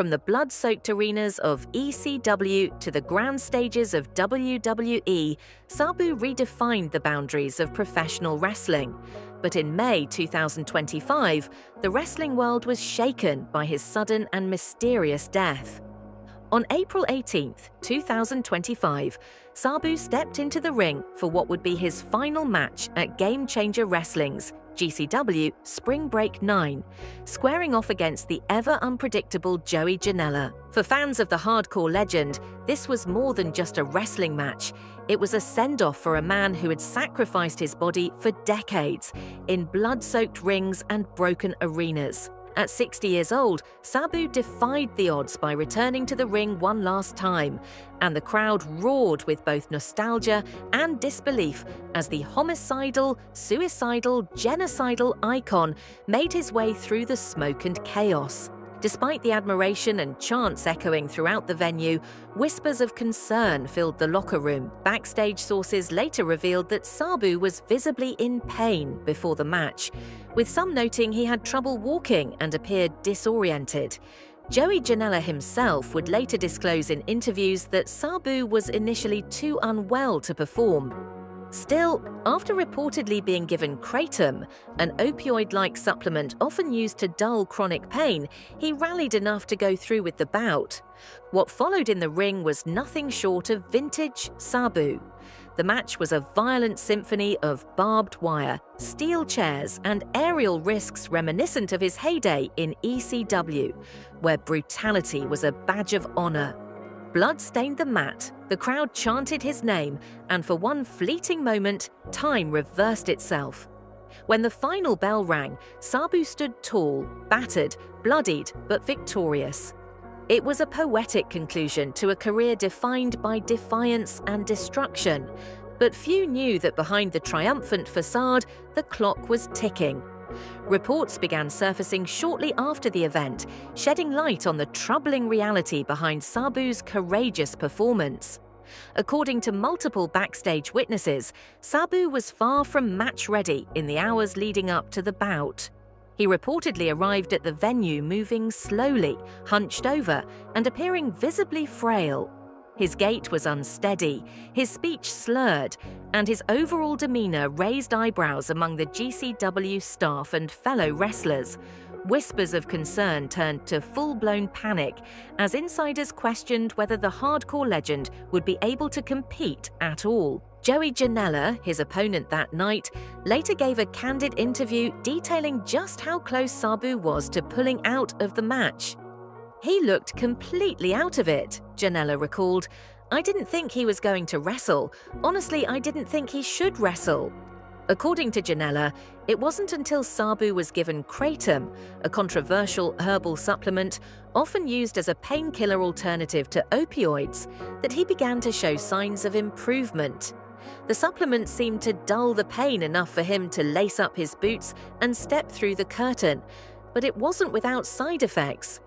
From the blood-soaked arenas of ECW to the grand stages of WWE, Sabu redefined the boundaries of professional wrestling. But in May 2025, the wrestling world was shaken by his sudden and mysterious death. On April 18, 2025, Sabu stepped into the ring for what would be his final match at Game Changer Wrestling's GCW Spring Break 9, squaring off against the ever-unpredictable Joey Janela. For fans of the hardcore legend, this was more than just a wrestling match. It was a send-off for a man who had sacrificed his body for decades in blood-soaked rings and broken arenas. At 60 years old, Sabu defied the odds by returning to the ring one last time, and the crowd roared with both nostalgia and disbelief as the homicidal, suicidal, genocidal icon made his way through the smoke and chaos. Despite the admiration and chants echoing throughout the venue, whispers of concern filled the locker room. Backstage sources later revealed that Sabu was visibly in pain before the match, with some noting he had trouble walking and appeared disoriented. Joey Janela himself would later disclose in interviews that Sabu was initially too unwell to perform. Still, after reportedly being given kratom, an opioid-like supplement often used to dull chronic pain, he rallied enough to go through with the bout. What followed in the ring was nothing short of vintage Sabu. The match was a violent symphony of barbed wire, steel chairs, and aerial risks reminiscent of his heyday in ECW, where brutality was a badge of honor. Blood stained the mat, the crowd chanted his name, and for one fleeting moment, time reversed itself. When the final bell rang, Sabu stood tall, battered, bloodied, but victorious. It was a poetic conclusion to a career defined by defiance and destruction, but few knew that behind the triumphant facade, the clock was ticking. Reports began surfacing shortly after the event, shedding light on the troubling reality behind Sabu's courageous performance. According to multiple backstage witnesses, Sabu was far from match-ready in the hours leading up to the bout. He reportedly arrived at the venue moving slowly, hunched over, and appearing visibly frail. His gait was unsteady, his speech slurred, and his overall demeanor raised eyebrows among the GCW staff and fellow wrestlers. Whispers of concern turned to full-blown panic as insiders questioned whether the hardcore legend would be able to compete at all. Joey Janela, his opponent that night, later gave a candid interview detailing just how close Sabu was to pulling out of the match. "He looked completely out of it," Janela recalled. "I didn't think he was going to wrestle. Honestly, I didn't think he should wrestle." According to Janela, it wasn't until Sabu was given kratom, a controversial herbal supplement often used as a painkiller alternative to opioids, that he began to show signs of improvement. The supplement seemed to dull the pain enough for him to lace up his boots and step through the curtain, but it wasn't without side effects.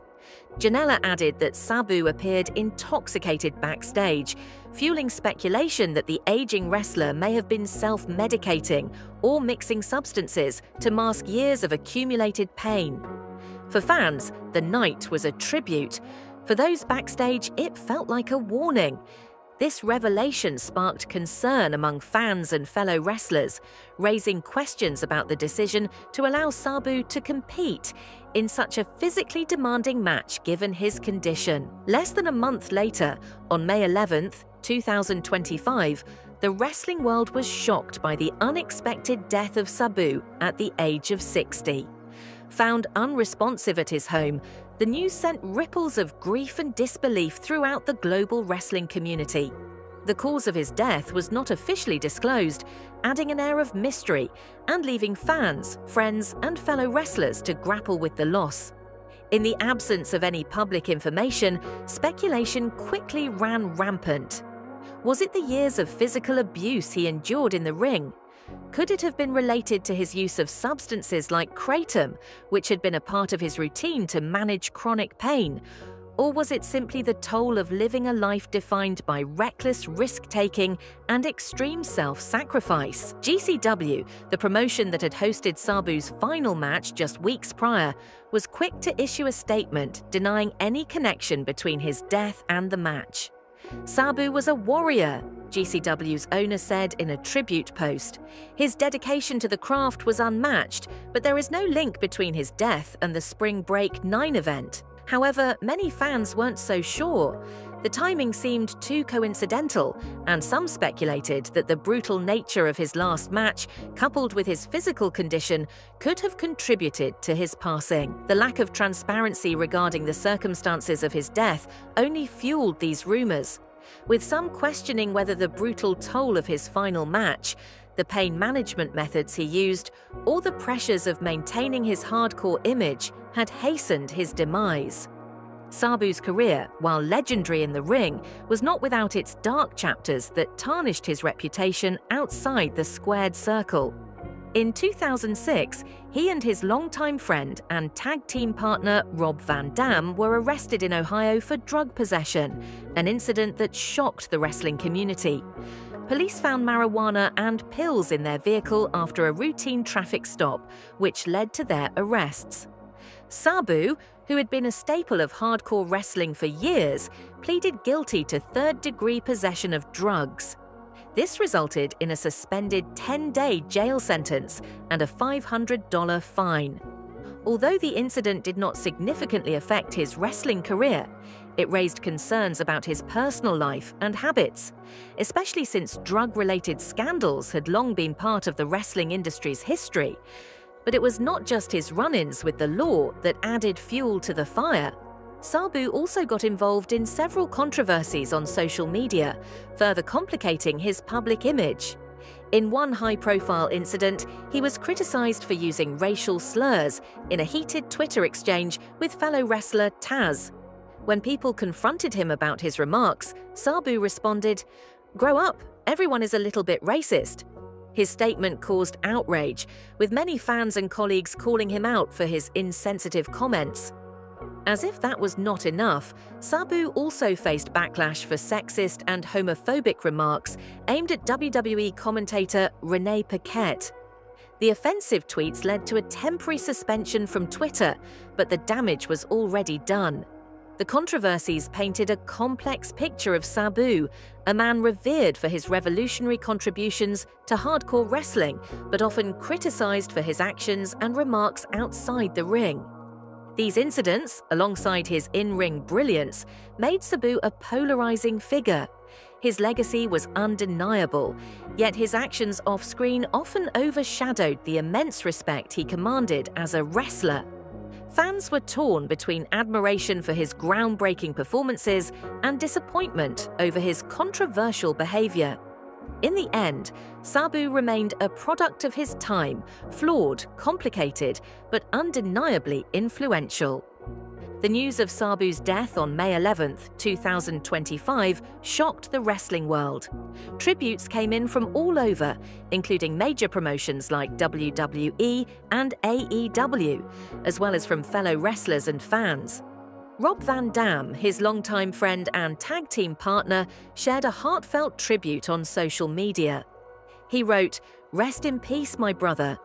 Janela added that Sabu appeared intoxicated backstage, fueling speculation that the aging wrestler may have been self-medicating or mixing substances to mask years of accumulated pain. For fans, the night was a tribute. For those backstage, it felt like a warning. This revelation sparked concern among fans and fellow wrestlers, raising questions about the decision to allow Sabu to compete in such a physically demanding match given his condition. Less than a month later, on May 11, 2025, the wrestling world was shocked by the unexpected death of Sabu at the age of 60. Found unresponsive at his home, the news sent ripples of grief and disbelief throughout the global wrestling community. The cause of his death was not officially disclosed, adding an air of mystery and leaving fans, friends, and fellow wrestlers to grapple with the loss. In the absence of any public information, speculation quickly ran rampant. Was it the years of physical abuse he endured in the ring? Could it have been related to his use of substances like kratom, which had been a part of his routine to manage chronic pain? Or was it simply the toll of living a life defined by reckless risk-taking and extreme self-sacrifice? GCW, the promotion that had hosted Sabu's final match just weeks prior, was quick to issue a statement denying any connection between his death and the match. Sabu was a warrior, GCW's owner said in a tribute post. His dedication to the craft was unmatched, but there is no link between his death and the Spring Break 9 event. However, many fans weren't so sure. The timing seemed too coincidental, and some speculated that the brutal nature of his last match, coupled with his physical condition, could have contributed to his passing. The lack of transparency regarding the circumstances of his death only fueled these rumors, with some questioning whether the brutal toll of his final match, the pain management methods he used, or the pressures of maintaining his hardcore image had hastened his demise. Sabu's career, while legendary in the ring, was not without its dark chapters that tarnished his reputation outside the squared circle. In 2006, he and his longtime friend and tag team partner Rob Van Dam were arrested in Ohio for drug possession, an incident that shocked the wrestling community. Police found marijuana and pills in their vehicle after a routine traffic stop, which led to their arrests. Sabu, who had been a staple of hardcore wrestling for years, pleaded guilty to third-degree possession of drugs. This resulted in a suspended 10-day jail sentence and a $500 fine. Although the incident did not significantly affect his wrestling career, it raised concerns about his personal life and habits, especially since drug-related scandals had long been part of the wrestling industry's history. But it was not just his run-ins with the law that added fuel to the fire. Sabu also got involved in several controversies on social media, further complicating his public image. In one high-profile incident, he was criticized for using racial slurs in a heated Twitter exchange with fellow wrestler Taz. When people confronted him about his remarks, Sabu responded, "Grow up, everyone is a little bit racist." His statement caused outrage, with many fans and colleagues calling him out for his insensitive comments. As if that was not enough, Sabu also faced backlash for sexist and homophobic remarks aimed at WWE commentator Renee Paquette. The offensive tweets led to a temporary suspension from Twitter, but the damage was already done. The controversies painted a complex picture of Sabu, a man revered for his revolutionary contributions to hardcore wrestling, but often criticized for his actions and remarks outside the ring. These incidents, alongside his in-ring brilliance, made Sabu a polarizing figure. His legacy was undeniable, yet his actions off-screen often overshadowed the immense respect he commanded as a wrestler. Fans were torn between admiration for his groundbreaking performances and disappointment over his controversial behavior. In the end, Sabu remained a product of his time, flawed, complicated, but undeniably influential. The news of Sabu's death on May 11, 2025, shocked the wrestling world. Tributes came in from all over, including major promotions like WWE and AEW, as well as from fellow wrestlers and fans. Rob Van Dam, his longtime friend and tag team partner, shared a heartfelt tribute on social media. He wrote, "Rest in peace, my brother.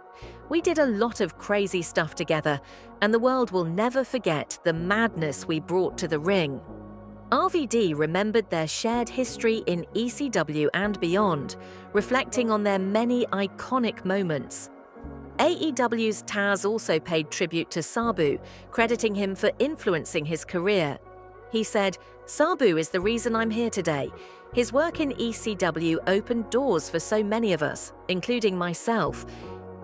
We did a lot of crazy stuff together, and the world will never forget the madness we brought to the ring." RVD remembered their shared history in ECW and beyond, reflecting on their many iconic moments. AEW's Taz also paid tribute to Sabu, crediting him for influencing his career. He said, "Sabu is the reason I'm here today. His work in ECW opened doors for so many of us, including myself.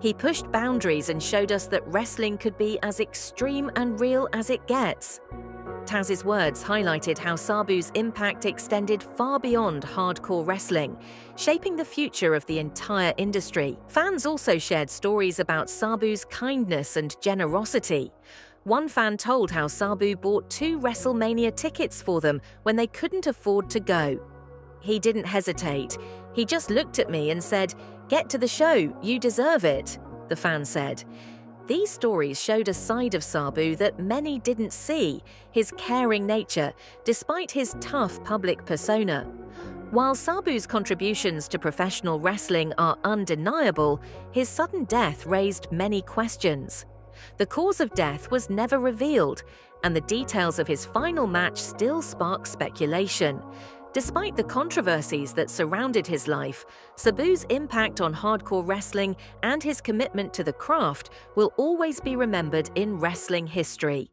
He pushed boundaries and showed us that wrestling could be as extreme and real as it gets." Taz's words highlighted how Sabu's impact extended far beyond hardcore wrestling, shaping the future of the entire industry. Fans also shared stories about Sabu's kindness and generosity. One fan told how Sabu bought 2 WrestleMania tickets for them when they couldn't afford to go. "He didn't hesitate. He just looked at me and said, 'Get to the show, you deserve it,'" the fan said. These stories showed a side of Sabu that many didn't see, his caring nature, despite his tough public persona. While Sabu's contributions to professional wrestling are undeniable, his sudden death raised many questions. The cause of death was never revealed, and the details of his final match still spark speculation. Despite the controversies that surrounded his life, Sabu's impact on hardcore wrestling and his commitment to the craft will always be remembered in wrestling history.